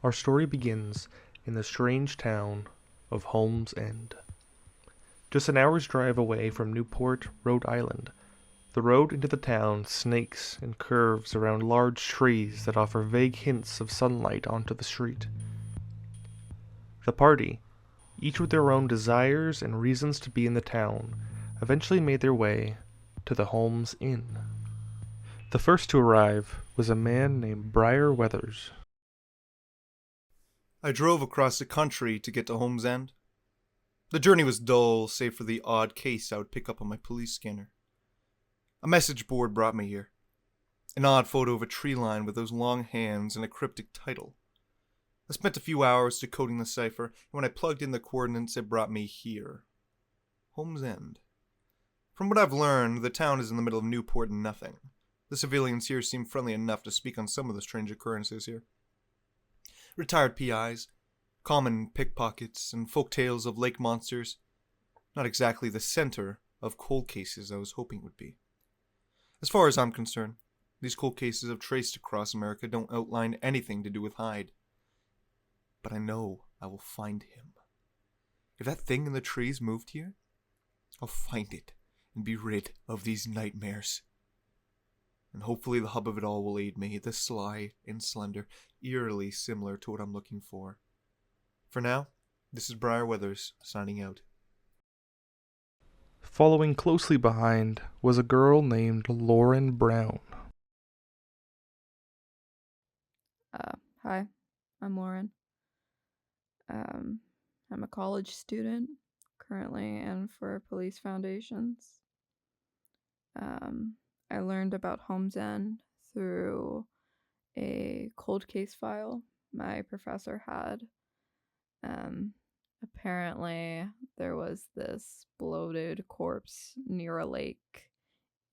Our story begins in the strange town of Holmes End. Just an hour's drive away from Newport, Rhode Island, the road into the town snakes and curves around large trees that offer vague hints of sunlight onto the street. The party, each with their own desires and reasons to be in the town, eventually made their way to the Holmes Inn. The first to arrive was a man named Briar Weathers. I drove across the country to get to Holmes End. The journey was dull, save for the odd case I would pick up on my police scanner. A message board brought me here. An odd photo of a tree line with those long hands and a cryptic title. I spent a few hours decoding the cipher, and when I plugged in the coordinates, it brought me here. Holmes End. From what I've learned, the town is in the middle of Newport and nothing. The civilians here seem friendly enough to speak on some of the strange occurrences here. Retired PIs, common pickpockets, and folk tales of lake monsters. Not exactly the center of cold cases I was hoping it would be. As far as I'm concerned, these cold cases I've traced across America don't outline anything to do with Hyde. But I know I will find him. If that thing in the trees moved here, I'll find it and be rid of these nightmares. And hopefully the hub of it all will aid me, the sly and slender, eerily similar to what I'm looking for. For now, this is Briar Weathers, signing out. Following closely behind was a girl named Lauren Brown. Hi, I'm Lauren. I'm a college student currently and for Police Foundations. I learned about Holmes End through a cold case file my professor had. Apparently, there was this bloated corpse near a lake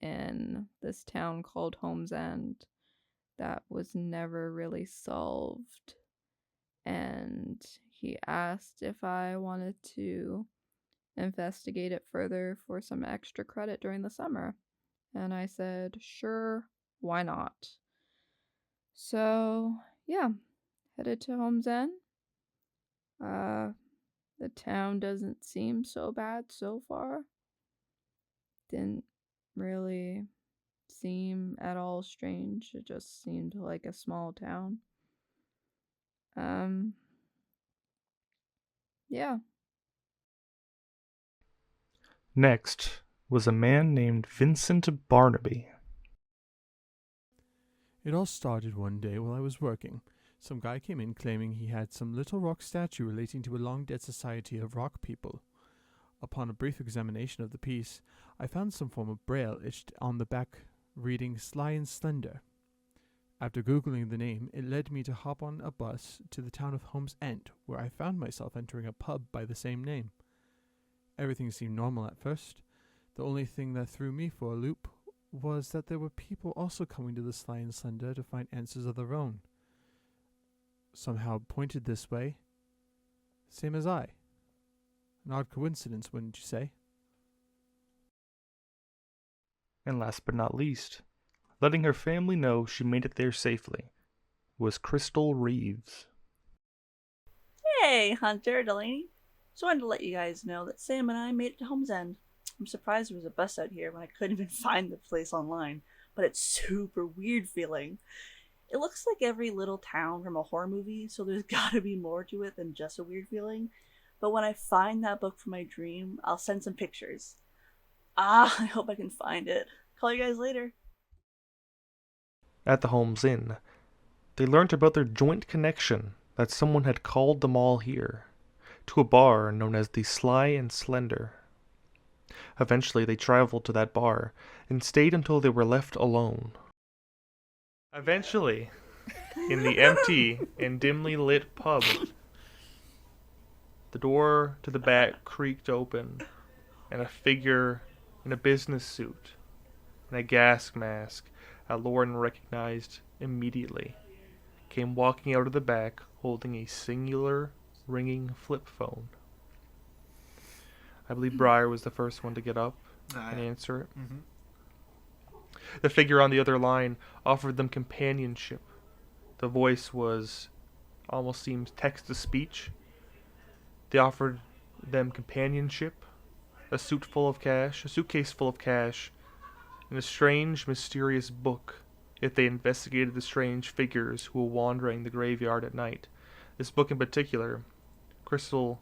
in this town called Holmes End that was never really solved. And he asked if I wanted to investigate it further for some extra credit during the summer. And I said, sure, why not? So, yeah, headed to Holmes End. The town doesn't seem so bad so far. Didn't really seem at all strange. It just seemed like a small town. Yeah. Next was a man named Vincent Barnaby. It all started one day while I was working. Some guy came in claiming he had some little rock statue relating to a long-dead society of rock people. Upon a brief examination of the piece, I found some form of braille etched on the back reading Sly and Slender. After Googling the name, it led me to hop on a bus to the town of Holmes End, where I found myself entering a pub by the same name. Everything seemed normal at first. The only thing that threw me for a loop was that there were people also coming to the Sly and Slender to find answers of their own. Somehow pointed this way. Same as I. An odd coincidence, wouldn't you say? And last but not least, letting her family know she made it there safely, was Crystal Reeves. Hey, Hunter, Delaney. Just wanted to let you guys know that Sam and I made it to Holmes End. I'm surprised there was a bus out here when I couldn't even find the place online, but it's super weird feeling. It looks like every little town from a horror movie, so there's gotta be more to it than just a weird feeling. But when I find that book for my dream, I'll send some pictures. I hope I can find it. Call you guys later. At the Holmes Inn, they learned about their joint connection that someone had called them all here, to a bar known as the Sly and Slender. Eventually they traveled to that bar and stayed until they were left alone. Eventually, in the empty and dimly lit pub, the door to the back creaked open, and a figure in a business suit and a gas mask that Lauren recognized immediately came walking out of the back holding a singular ringing flip phone. I believe Briar was the first one to get up and answer it. Mm-hmm. The figure on the other line offered them companionship. The voice was almost seemed text-to-speech. They offered them companionship, a suitcase full of cash, and a strange, mysterious book if they investigated the strange figures who were wandering the graveyard at night. This book in particular, Crystal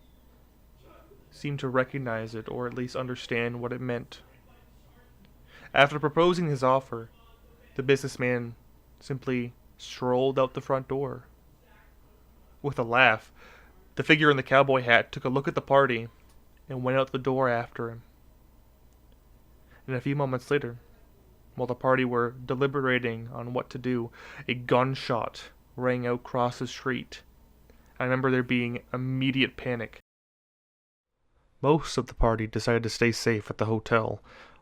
seemed to recognize it, or at least understand what it meant. After proposing his offer, the businessman simply strolled out the front door. With a laugh, the figure in the cowboy hat took a look at the party and went out the door after him. And a few moments later, while the party were deliberating on what to do, a gunshot rang out across the street. I remember there being immediate panic. Most of the party decided to stay safe at the hotel,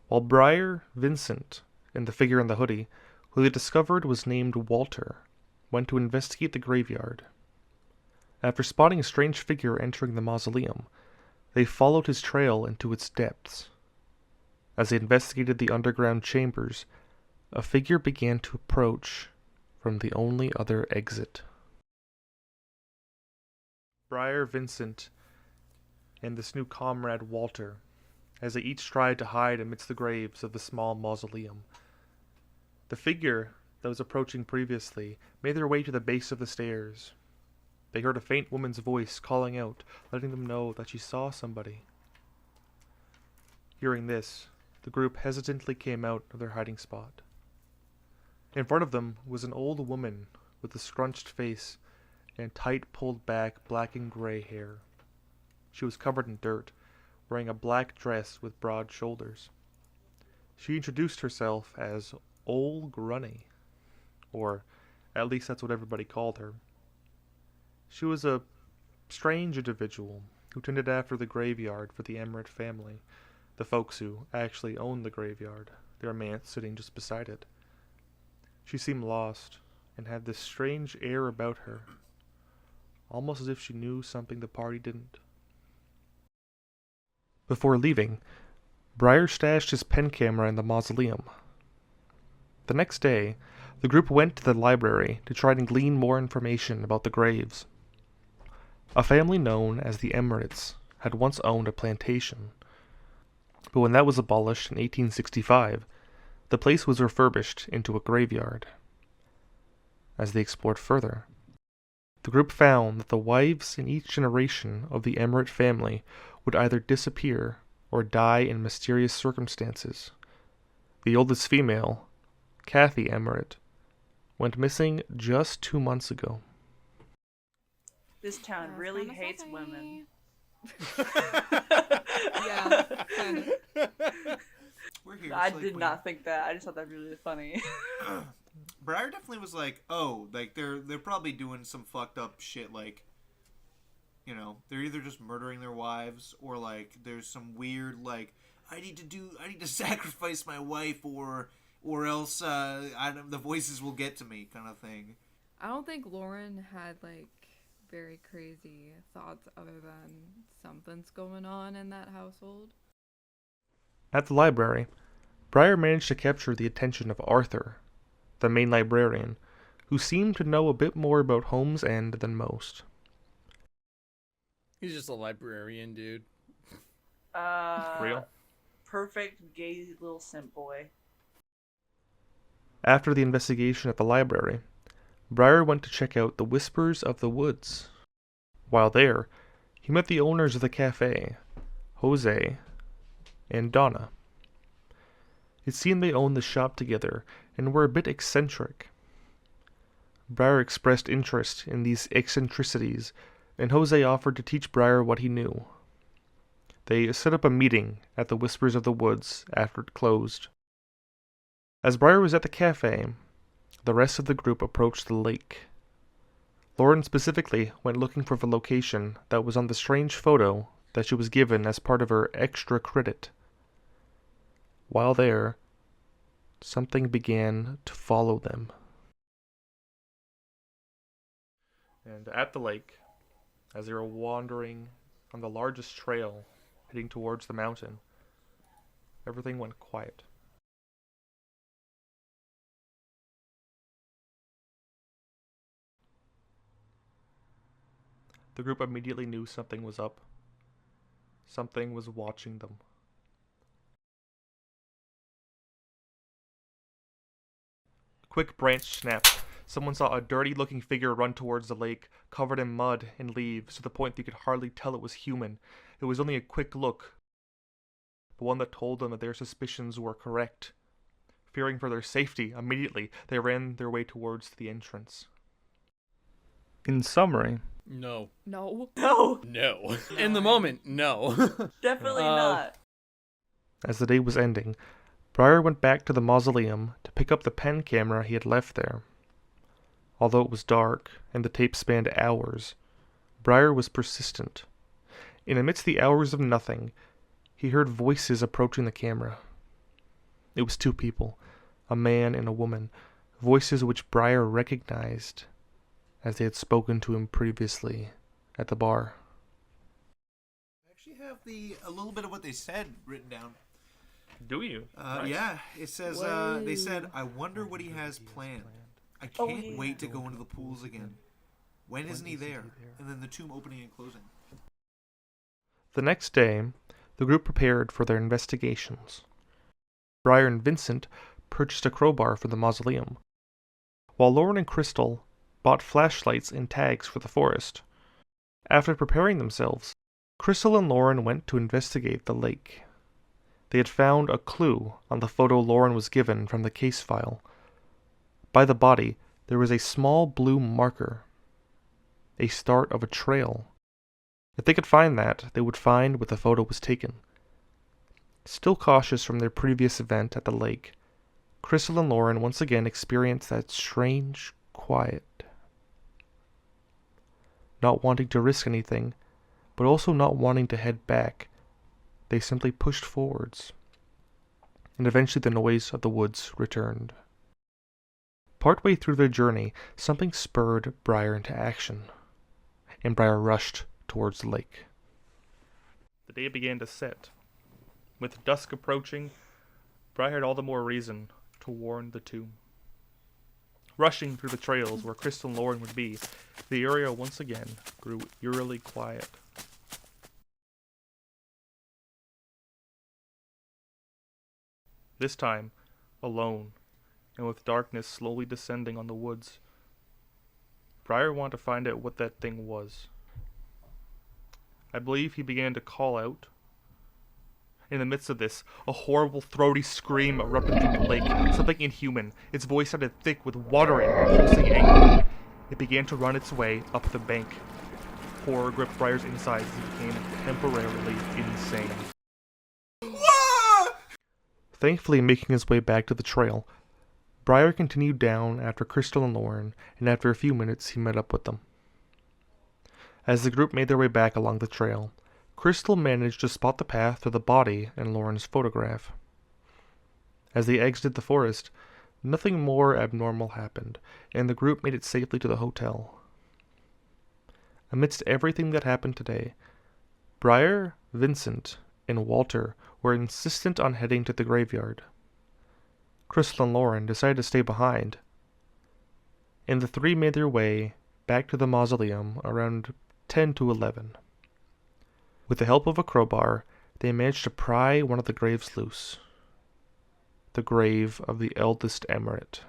while Briar, Vincent, and the figure in the hoodie, who they discovered was named Walter, went to investigate the graveyard. After spotting a strange figure entering the mausoleum, they followed his trail into its depths. As they investigated the underground chambers, a figure began to approach from the only other exit. Briar, Vincent, and this new comrade Walter, as they each tried to hide amidst the graves of the small mausoleum. The figure that was approaching previously made their way to the base of the stairs. They heard a faint woman's voice calling out, letting them know that she saw somebody. Hearing this, the group hesitantly came out of their hiding spot. In front of them was an old woman with a scrunched face and tight pulled back black and gray hair. She was covered in dirt, wearing a black dress with broad shoulders. She introduced herself as Old Grunny, or at least that's what everybody called her. She was a strange individual who tended after the graveyard for the Emmerich family, the folks who actually owned the graveyard, their manse sitting just beside it. She seemed lost and had this strange air about her, almost as if she knew something the party didn't. Before leaving, Briar stashed his pen camera in the mausoleum. The next day, the group went to the library to try and glean more information about the graves. A family known as the Emmerichs had once owned a plantation, but when that was abolished in 1865, the place was refurbished into a graveyard. As they explored further, the group found that the wives in each generation of the Emmerich family would either disappear or die in mysterious circumstances. The oldest female, Kathy Emmerich, went missing just 2 months ago. This town really hates women. Yeah, kind of. We're here. I did not think that. I just thought that was really funny. Briar definitely was like, oh, like they're probably doing some fucked up shit, like, you know, they're either just murdering their wives or like there's some weird like I need to sacrifice my wife or else the voices will get to me kind of thing. I don't think Lauren had like very crazy thoughts other than something's going on in that household. At the library, Briar managed to capture the attention of Arthur, the main librarian, who seemed to know a bit more about Holmes End than most. He's just a librarian, dude. Real? Perfect gay little simp boy. After the investigation at the library, Briar went to check out the Whispers of the Woods. While there, he met the owners of the cafe, Jose and Donna. It seemed they owned the shop together and were a bit eccentric. Briar expressed interest in these eccentricities, and Jose offered to teach Briar what he knew. They set up a meeting at the Whispers of the Woods after it closed. As Briar was at the cafe, the rest of the group approached the lake. Lauren specifically went looking for the location that was on the strange photo that she was given as part of her extra credit. While there, something began to follow them. And at the lake, as they were wandering on the largest trail heading towards the mountain, everything went quiet. The group immediately knew something was up. Something was watching them. A quick branch snapped. Someone saw a dirty-looking figure run towards the lake, covered in mud and leaves, to the point that you could hardly tell it was human. It was only a quick look, but one that told them that their suspicions were correct. Fearing for their safety, immediately they ran their way towards the entrance. In summary, No. No. No, No. In the moment, no. definitely not. as the day was ending, Briar went back to the mausoleum to pick up the pen camera he had left there. Although it was dark and the tape spanned hours, Briar was persistent. In amidst the hours of nothing, he heard voices approaching the camera. It was two people, a man and a woman, voices which Briar recognized as they had spoken to him previously at the bar. I actually have a little bit of what they said written down. Do you? Yeah, it says, they said, I wonder what he has planned. I can't wait to go into the pools again. When isn't he there? And then the tomb opening and closing. The next day, the group prepared for their investigations. Briar and Vincent purchased a crowbar for the mausoleum, while Lauren and Crystal bought flashlights and tags for the forest. After preparing themselves, Crystal and Lauren went to investigate the lake. They had found a clue on the photo Lauren was given from the case file. By the body, there was a small blue marker, a start of a trail. If they could find that, they would find where the photo was taken. Still cautious from their previous event at the lake, Crystal and Lauren once again experienced that strange quiet. Not wanting to risk anything, but also not wanting to head back, they simply pushed forwards, and eventually the noise of the woods returned. Partway through their journey, something spurred Briar into action, and Briar rushed towards the lake. The day began to set. With dusk approaching, Briar had all the more reason to warn the tomb. Rushing through the trails where Crystal and Lauren would be, the area once again grew eerily quiet. This time, alone, and with darkness slowly descending on the woods, Briar wanted to find out what that thing was. I believe he began to call out. In the midst of this, a horrible throaty scream erupted from the lake, something inhuman. Its voice sounded thick with watering, pulsing anger. It began to run its way up the bank. Horror gripped Briar's insides as he became temporarily insane. Thankfully making his way back to the trail, Briar continued down after Crystal and Lauren, and after a few minutes he met up with them. As the group made their way back along the trail, Crystal managed to spot the path to the body in Lauren's photograph. As they exited the forest, nothing more abnormal happened, and the group made it safely to the hotel. Amidst everything that happened today, Briar, Vincent, and Walter were insistent on heading to the graveyard. Crystal and Lauren decided to stay behind, and the three made their way back to the mausoleum around 10 to 11. With the help of a crowbar, they managed to pry one of the graves loose. The grave of the eldest emirate.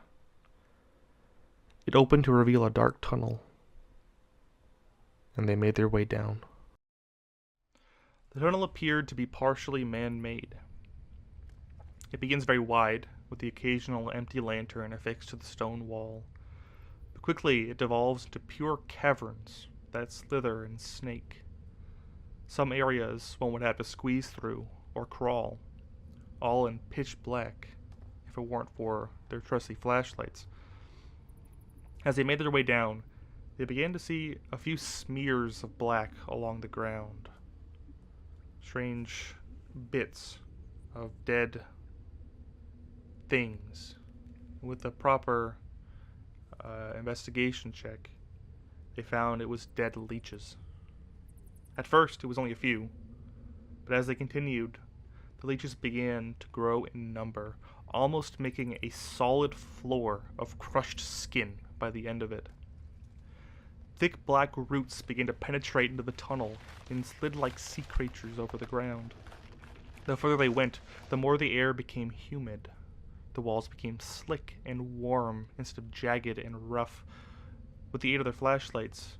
It opened to reveal a dark tunnel, and they made their way down. The tunnel appeared to be partially man-made. It begins very wide, with the occasional empty lantern affixed to the stone wall. But quickly it devolves into pure caverns that slither and snake. Some areas one would have to squeeze through or crawl, all in pitch black, if it weren't for their trusty flashlights. As they made their way down, they began to see a few smears of black along the ground. Strange bits of dead things. With a proper investigation check, they found it was dead leeches. At first, it was only a few, but as they continued, the leeches began to grow in number, almost making a solid floor of crushed skin by the end of it. Thick black roots began to penetrate into the tunnel and slid like sea creatures over the ground. The further they went, the more the air became humid. The walls became slick and warm instead of jagged and rough. With the aid of their flashlights,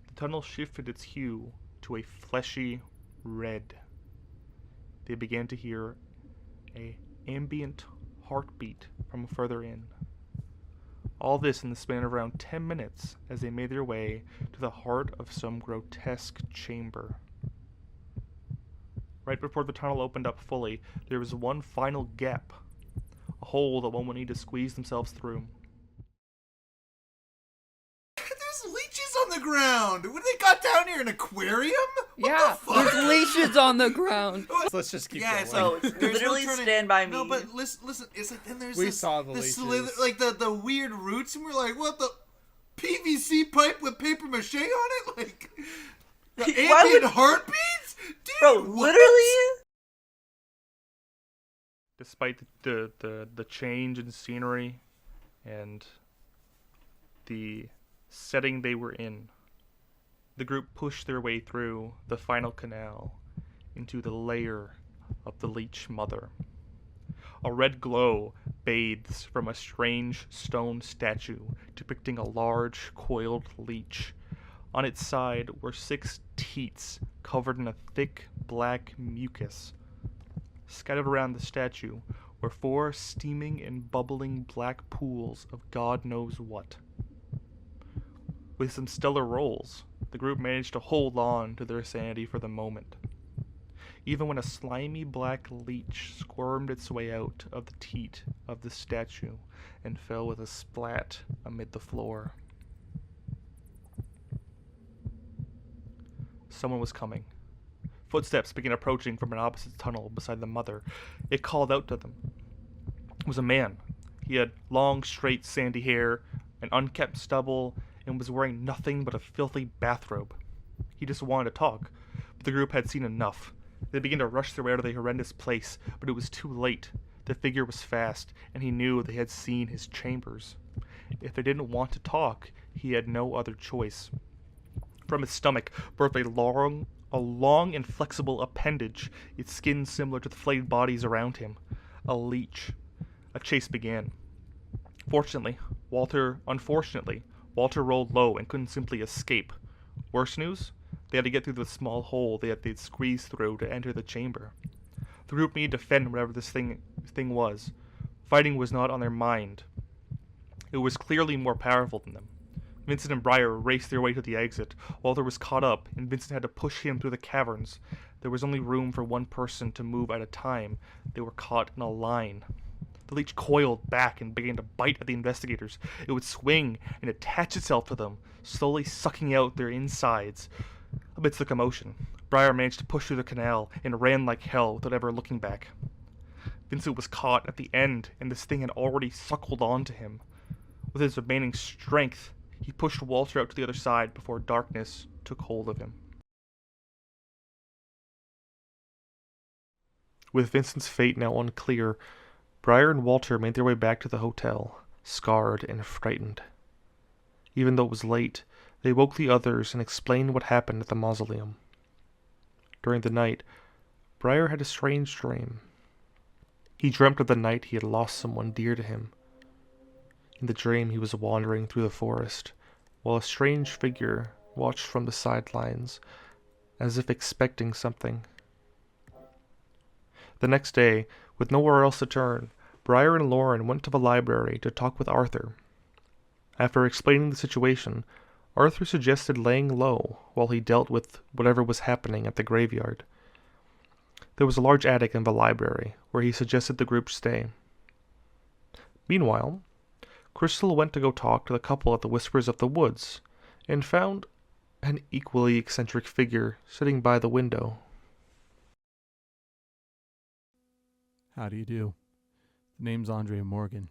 the tunnel shifted its hue to a fleshy red. They began to hear an ambient heartbeat from further in. All this in the span of around 10 minutes as they made their way to the heart of some grotesque chamber. Right before the tunnel opened up fully, there was one final gap, a hole that one would need to squeeze themselves through. There's leeches on the ground. What, they got down here, an aquarium? What Yeah, the fuck? there's leashes on the ground. Let's just keep Yeah, going. it's So like, it's there's literally no turning- Stand By Me. No, but listen. It's like then there's We this, saw the this leeches. like the weird roots, and we're like, what the PVC pipe with paper mache on it? Like the Why ambient would- heartbeats, dude. Bro, what? literally? Despite the change in scenery and the setting they were in, the group pushed their way through the final canal into the lair of the Leech Mother. A red glow bathes from a strange stone statue depicting a large coiled leech. On its side were 6 teats covered in a thick black mucus. Scattered around the statue were 4 steaming and bubbling black pools of God knows what. With some stellar rolls, the group managed to hold on to their sanity for the moment. Even when a slimy black leech squirmed its way out of the teat of the statue and fell with a splat amid the floor. Someone was coming. Footsteps began approaching from an opposite tunnel beside the mother. It called out to them. It was a man. He had long, straight, sandy hair, an unkempt stubble, and was wearing nothing but a filthy bathrobe. He just wanted to talk, but the group had seen enough. They began to rush their way out of the horrendous place, but it was too late. The figure was fast, and he knew they had seen his chambers. If they didn't want to talk, he had no other choice. From his stomach birthed a long and flexible appendage, its skin similar to the flayed bodies around him. A leech. A chase began. Unfortunately, Walter rolled low and couldn't simply escape. Worse news? They had to get through the small hole they'd squeezed through to enter the chamber. The group needed to defend whatever this thing was. Fighting was not on their mind. It was clearly more powerful than them. Vincent and Briar raced their way to the exit. Walter was caught up, and Vincent had to push him through the caverns. There was only room for one person to move at a time. They were caught in a line. The leech coiled back and began to bite at the investigators. It would swing and attach itself to them, slowly sucking out their insides. Amidst the commotion, Briar managed to push through the canal and ran like hell without ever looking back. Vincent was caught at the end, and this thing had already suckled onto him. With his remaining strength, he pushed Walter out to the other side before darkness took hold of him. With Vincent's fate now unclear, Briar and Walter made their way back to the hotel, scarred and frightened. Even though it was late, they woke the others and explained what happened at the mausoleum. During the night, Briar had a strange dream. He dreamt of the night he had lost someone dear to him. In the dream, he was wandering through the forest, while a strange figure watched from the sidelines, as if expecting something. The next day, with nowhere else to turn, Briar and Lauren went to the library to talk with Arthur. After explaining the situation, Arthur suggested laying low while he dealt with whatever was happening at the graveyard. There was a large attic in the library, where he suggested the group stay. Meanwhile, Crystal went to go talk to the couple at the Whispers of the Woods, and found an equally eccentric figure sitting by the window. How do you do? The name's Andre Morgan.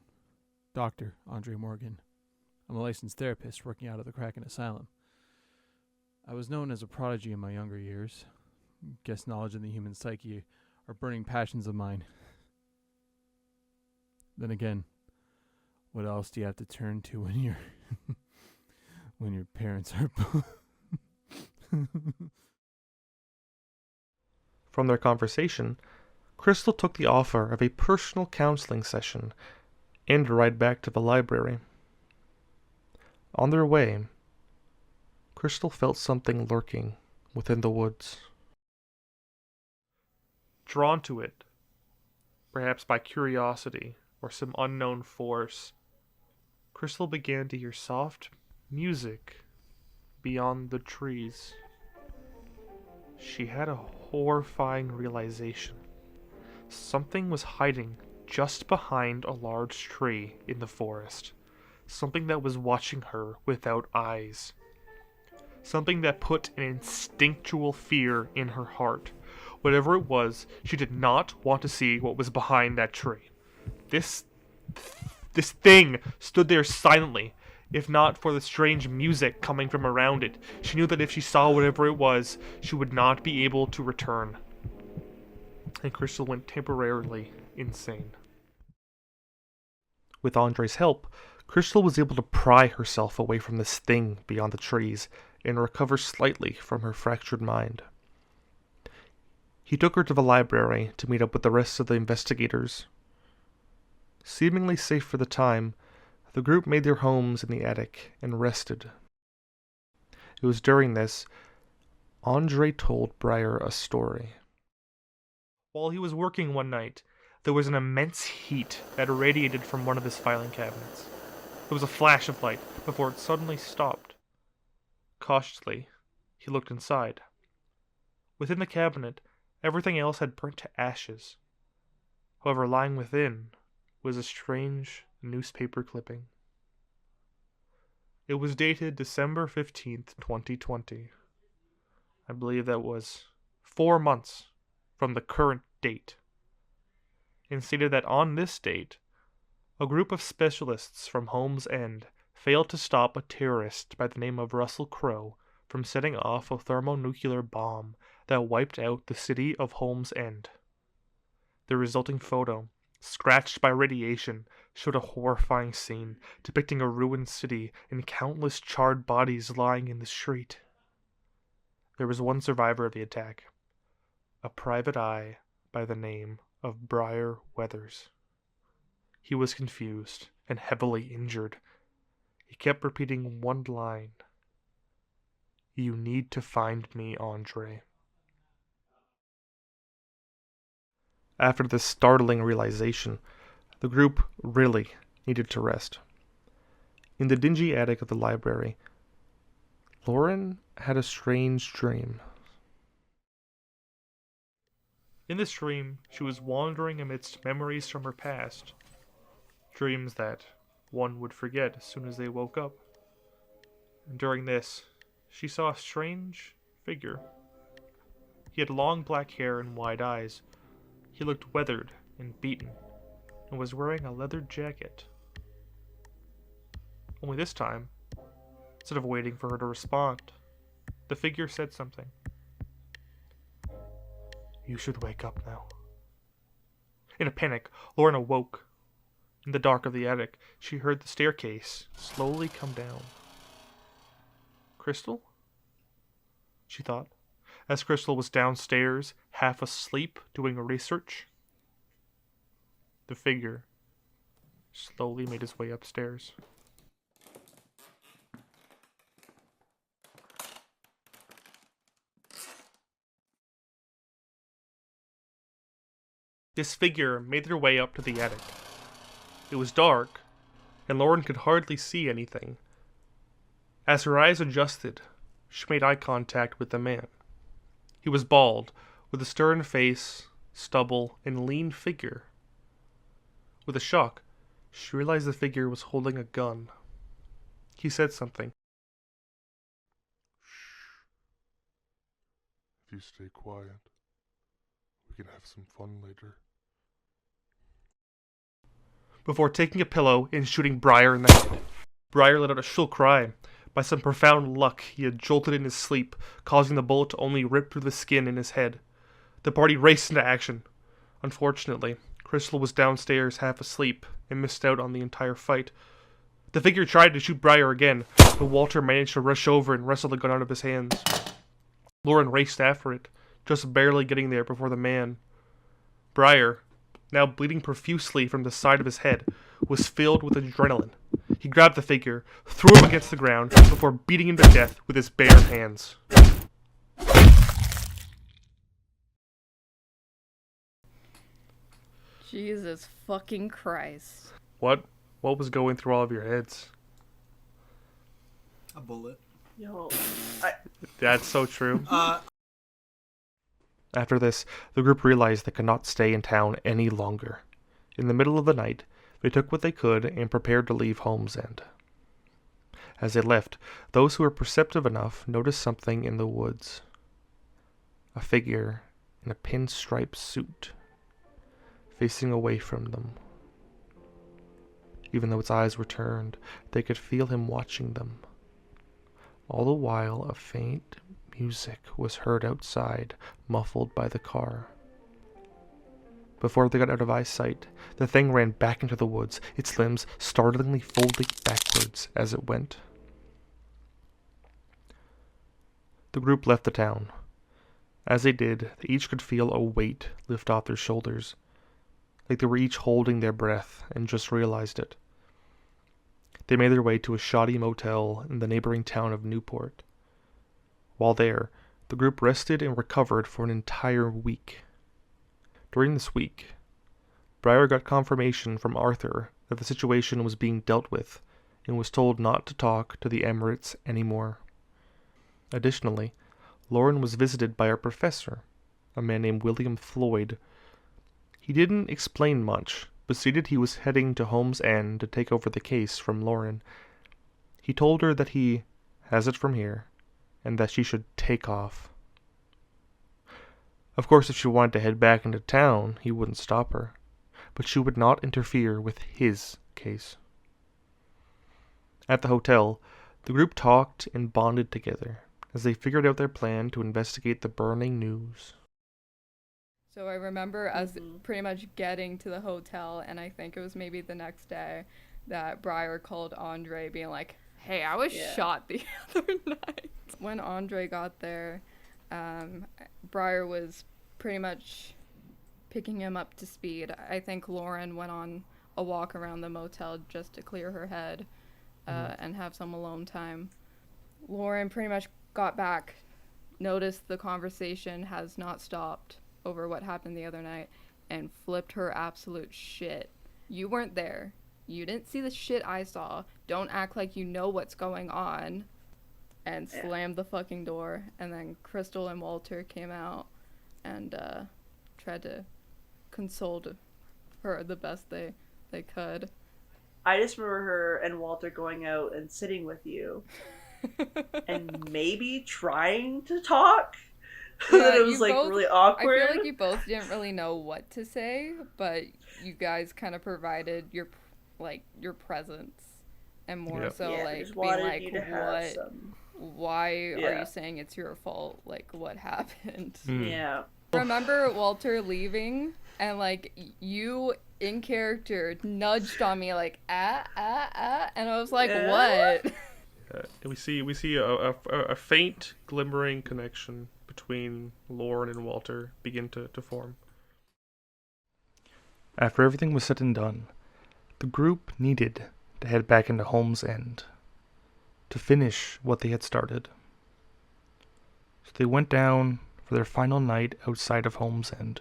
Dr. Andre Morgan. I'm a licensed therapist working out of the Kraken Asylum. I was known as a prodigy in my younger years. Guess knowledge in the human psyche are burning passions of mine. Then again, what else do you have to turn to when when your parents are From their conversation, Crystal took the offer of a personal counseling session and a ride back to the library. On their way, Crystal felt something lurking within the woods. Drawn to it, perhaps by curiosity or some unknown force, Crystal began to hear soft music beyond the trees. She had a horrifying realization. Something was hiding just behind a large tree in the forest. Something that was watching her without eyes. Something that put an instinctual fear in her heart. Whatever it was, she did not want to see what was behind that tree. This thing stood there silently, if not for the strange music coming from around it. She knew that if she saw whatever it was, she would not be able to return. And Crystal went temporarily insane. With Andre's help, Crystal was able to pry herself away from this thing beyond the trees and recover slightly from her fractured mind. He took her to the library to meet up with the rest of the investigators. Seemingly safe for the time, the group made their homes in the attic and rested. It was during this, Andre told Briar a story. While he was working one night, there was an immense heat that radiated from one of his filing cabinets. There was a flash of light before it suddenly stopped. Cautiously, he looked inside. Within the cabinet, everything else had burnt to ashes. However, lying within was a strange newspaper clipping. It was dated December 15th, 2020. I believe that was 4 months from the current date. And stated that on this date, a group of specialists from Holmes End failed to stop a terrorist by the name of Russell Crowe from setting off a thermonuclear bomb that wiped out the city of Holmes End. The resulting photo, scratched by radiation, showed a horrifying scene depicting a ruined city and countless charred bodies lying in the street. There was one survivor of the attack, a private eye by the name of Briar Weathers. He was confused and heavily injured. He kept repeating one line: "You need to find me, Andre." After this startling realization, the group really needed to rest. In the dingy attic of the library, Lauren had a strange dream. In this dream, she was wandering amidst memories from her past. Dreams that one would forget as soon as they woke up. And during this, she saw a strange figure. He had long black hair and wide eyes. He looked weathered and beaten, and was wearing a leather jacket. Only this time, instead of waiting for her to respond, the figure said something. "You should wake up now." In a panic, Lauren awoke. In the dark of the attic, she heard the staircase slowly come down. Crystal? She thought, as Crystal was downstairs, half asleep, doing research. The figure slowly made his way upstairs. This figure made their way up to the attic. It was dark, and Lauren could hardly see anything. As her eyes adjusted, she made eye contact with the man. He was bald, with a stern face, stubble, and lean figure. With a shock, she realized the figure was holding a gun. He said something. "Shh. If you stay quiet, we can have some fun later." Before taking a pillow and shooting Briar in the head. Briar let out a shrill cry. By some profound luck, he had jolted in his sleep, causing the bullet to only rip through the skin in his head. The party raced into action. Unfortunately, Crystal was downstairs half asleep and missed out on the entire fight. The figure tried to shoot Briar again, but Walter managed to rush over and wrestle the gun out of his hands. Lauren raced after it, just barely getting there before the man. Briar, now bleeding profusely from the side of his head, was filled with adrenaline. He grabbed the figure, threw him against the ground, before beating him to death with his bare hands. Jesus fucking Christ. What was going through all of your heads? A bullet. Yo, That's so true. After this, the group realized they could not stay in town any longer. In the middle of the night, they took what they could and prepared to leave Holmes End. As they left, those who were perceptive enough noticed something in the woods. A figure in a pinstripe suit, facing away from them. Even though its eyes were turned, they could feel him watching them. All the while, a faint music was heard outside, muffled by the car. Before they got out of eyesight, the thing ran back into the woods, its limbs startlingly folding backwards as it went. The group left the town. As they did, they each could feel a weight lift off their shoulders, like they were each holding their breath and just realized it. They made their way to a shoddy motel in the neighboring town of Newport. While there, the group rested and recovered for an entire week. During this week, Briar got confirmation from Arthur that the situation was being dealt with and was told not to talk to the Emirates anymore. Additionally, Lauren was visited by a professor, a man named William Floyd. He didn't explain much, but stated he was heading to Holmes End to take over the case from Lauren. He told her that he has it from here, and that she should take off. Of course, if she wanted to head back into town, he wouldn't stop her, but she would not interfere with his case. At the hotel, the group talked and bonded together as they figured out their plan to investigate the burning news. So I remember us pretty much getting to the hotel, and I think it was maybe the next day that Briar called Andre being like, hey, I was shot the other night. When Andre got there, Briar was pretty much picking him up to speed. I think Lauren went on a walk around the motel just to clear her head and have some alone time. Lauren pretty much got back, noticed the conversation has not stopped over what happened the other night, and flipped her absolute shit. You weren't there. You didn't see the shit I saw. Don't act like you know what's going on. And slammed the fucking door. And then Crystal and Walter came out and tried to console her the best they could. I just remember her and Walter going out and sitting with you and maybe trying to talk. Yeah, it was like both, really awkward. I feel like you both didn't really know what to say, but you guys kind of provided your presence and more so like being like, why are you saying it's your fault? Like, what happened? Yeah. Remember Walter leaving and like you in character nudged on me like and I was like, what? We see a faint glimmering connection between Lauren and Walter begin to form. After everything was said and done, the group needed to head back into Holmes End to finish what they had started. So they went down for their final night outside of Holmes End.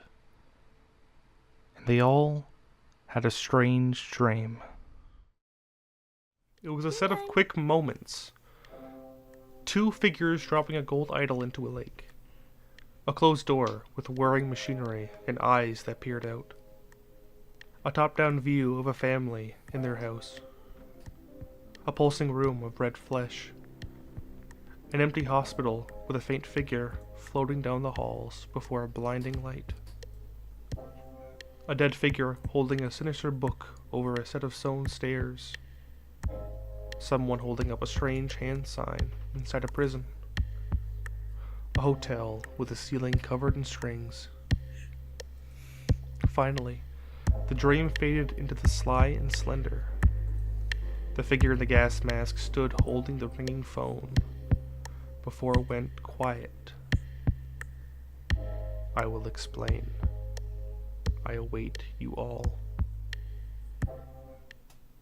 And they all had a strange dream. It was a set of quick moments. 2 figures dropping a gold idol into a lake. A closed door with whirring machinery and eyes that peered out. A top-down view of a family in their house. A pulsing room of red flesh. An empty hospital with a faint figure floating down the halls before a blinding light. A dead figure holding a sinister book over a set of stone stairs. Someone holding up a strange hand sign inside a prison. A hotel with a ceiling covered in strings. Finally, the dream faded into the sly and slender. The figure in the gas mask stood holding the ringing phone before it went quiet. I will explain. I await you all.